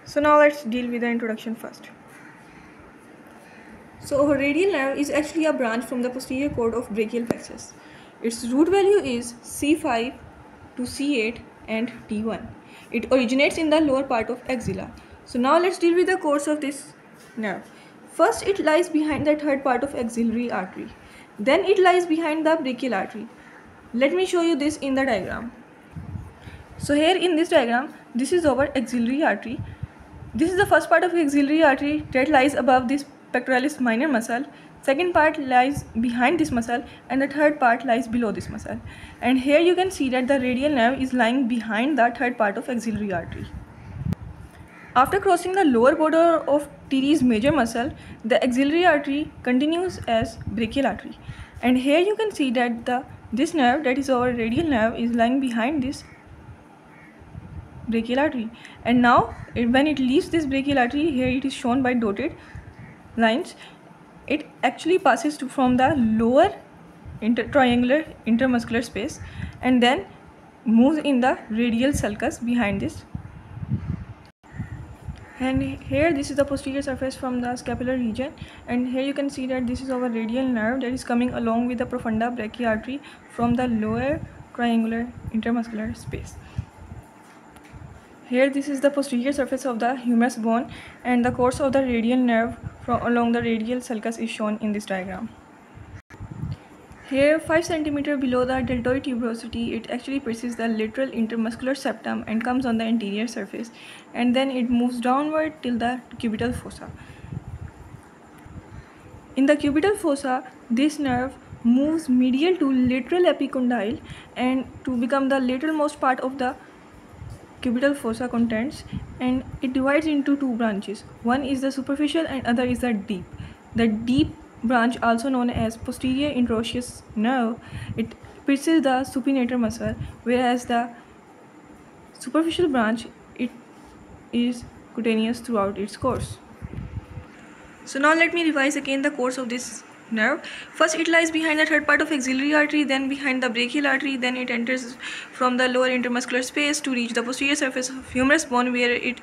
So now let's deal with the introduction first. So a radial nerve is actually a branch from the posterior cord of brachial plexus. Its root value is C5 to C8 and T1. It originates in the lower part of axilla. So now let's deal with the course of this nerve. First it lies behind the third part of axillary artery. Then it lies behind the brachial artery. Let me show you this in the diagram. So here in this diagram, this is our axillary artery. This is the first part of axillary artery that lies above this pectoralis minor muscle. Second part lies behind this muscle and the third part lies below this muscle. And here you can see that the radial nerve is lying behind the third part of axillary artery. After crossing the lower border of teres major muscle, the axillary artery continues as brachial artery. And here you can see that this nerve, that is our radial nerve, is lying behind this brachial artery. And now when it leaves this brachial artery, here it is shown by dotted lines, it actually passes from the lower triangular intermuscular space and then moves in the radial sulcus behind this. And here this is the posterior surface from the scapular region, and here you can see that this is our radial nerve that is coming along with the profunda brachii artery from the lower triangular intermuscular space. Here this is the posterior surface of the humerus bone, and the course of the radial nerve along the radial sulcus is shown in this diagram. Here 5 cm below the deltoid tuberosity, it actually pierces the lateral intermuscular septum and comes on the anterior surface, and then it moves downward till the cubital fossa. In the cubital fossa, this nerve moves medial to lateral epicondyle and to become the lateralmost part of the cubital fossa contents, and it divides into two branches. One is the superficial and other is the deep. The deep branch, also known as posterior interosseous nerve, it pierces the supinator muscle, whereas the superficial branch, it is cutaneous throughout its course. So now let me revise again the course of this nerve. First it lies behind the third part of axillary artery, then behind the brachial artery, then it enters from the lower intermuscular space to reach the posterior surface of humerus bone, where it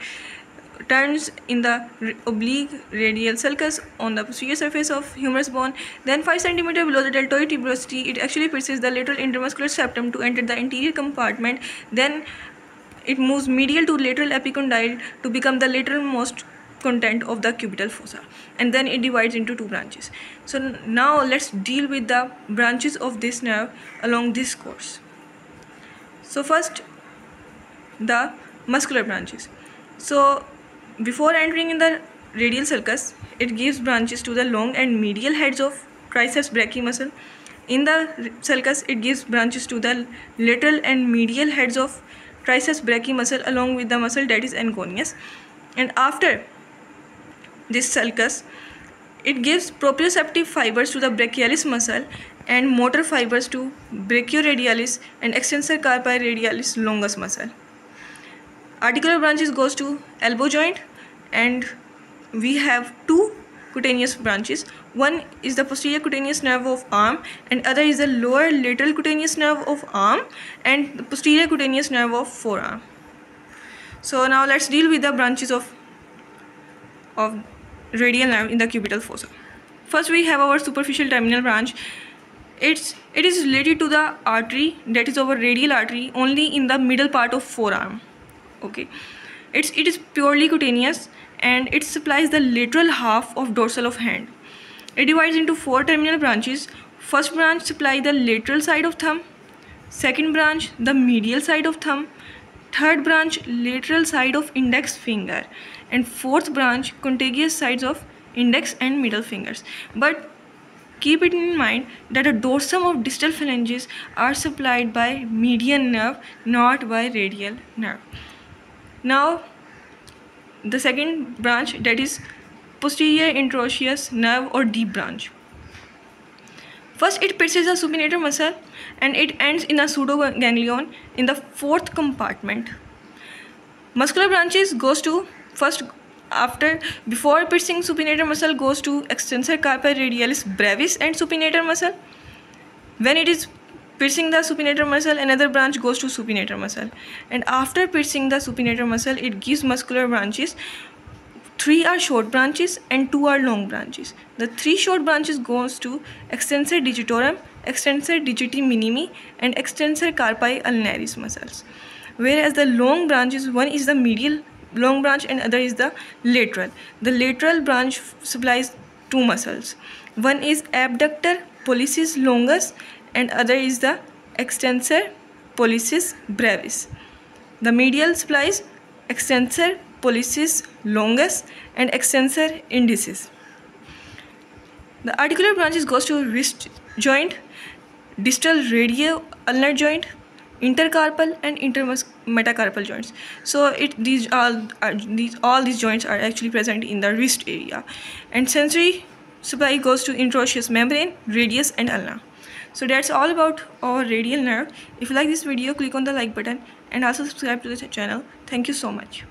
turns in the oblique radial sulcus on the posterior surface of humerus bone. Then 5 cm below the deltoid tuberosity, it actually pierces the lateral intermuscular septum to enter the anterior compartment. Then it moves medial to lateral epicondyle to become the lateralmost content of the cubital fossa, and then it divides into two branches. So now let's deal with the branches of this nerve along this course. So first, the muscular branches. So before entering in the radial sulcus, it gives branches to the long and medial heads of triceps brachii muscle. In the sulcus, it gives branches to the lateral and medial heads of triceps brachii muscle along with the muscle that is anconeus. And after this sulcus, it gives proprioceptive fibers to the brachialis muscle and motor fibers to brachioradialis and extensor carpi radialis longus muscle. Articular branches goes to elbow joint, and we have two cutaneous branches. One is the posterior cutaneous nerve of arm, and other is the lower lateral cutaneous nerve of arm and the posterior cutaneous nerve of forearm. So now let's deal with the branches of radial nerve in the cubital fossa. First we have our superficial terminal branch. It is related to the artery, that is our radial artery, only in the middle part of forearm. Okay, it is purely cutaneous and it supplies the lateral half of dorsal of hand. It divides into 4 terminal branches. First branch supplies the lateral side of thumb, second branch the medial side of thumb, third branch lateral side of index finger, and fourth branch contiguous sides of index and middle fingers. But keep it in mind that a dorsum of distal phalanges are supplied by median nerve, not by radial nerve. Now the second branch, that is posterior interosseous nerve or deep branch. First it pierces the supinator muscle and it ends in a pseudoganglion in the fourth compartment. Muscular branches goes to before piercing supinator muscle goes to extensor carpi radialis brevis and supinator muscle. When it is piercing the supinator muscle, another branch goes to supinator muscle, and after piercing the supinator muscle, it gives muscular branches. 3 are short branches and 2 are long branches. The 3 short branches goes to extensor digitorum, extensor digiti minimi, and extensor carpi ulnaris muscles. Whereas the long branches, one is the medial long branch and other is the lateral. The lateral branch supplies 2 muscles. One is abductor pollicis longus and other is the extensor pollicis brevis. The medial supplies extensor pollicis longus and extensor indicis. The articular branches goes to wrist joint, distal radio ulnar joint, intercarpal and intermetacarpal joints. So all these joints are actually present in the wrist area. And sensory supply goes to interosseous membrane, radius and ulna. So that's all about our radial nerve. If you like this video, click on the like button and also subscribe to the channel. Thank you so much.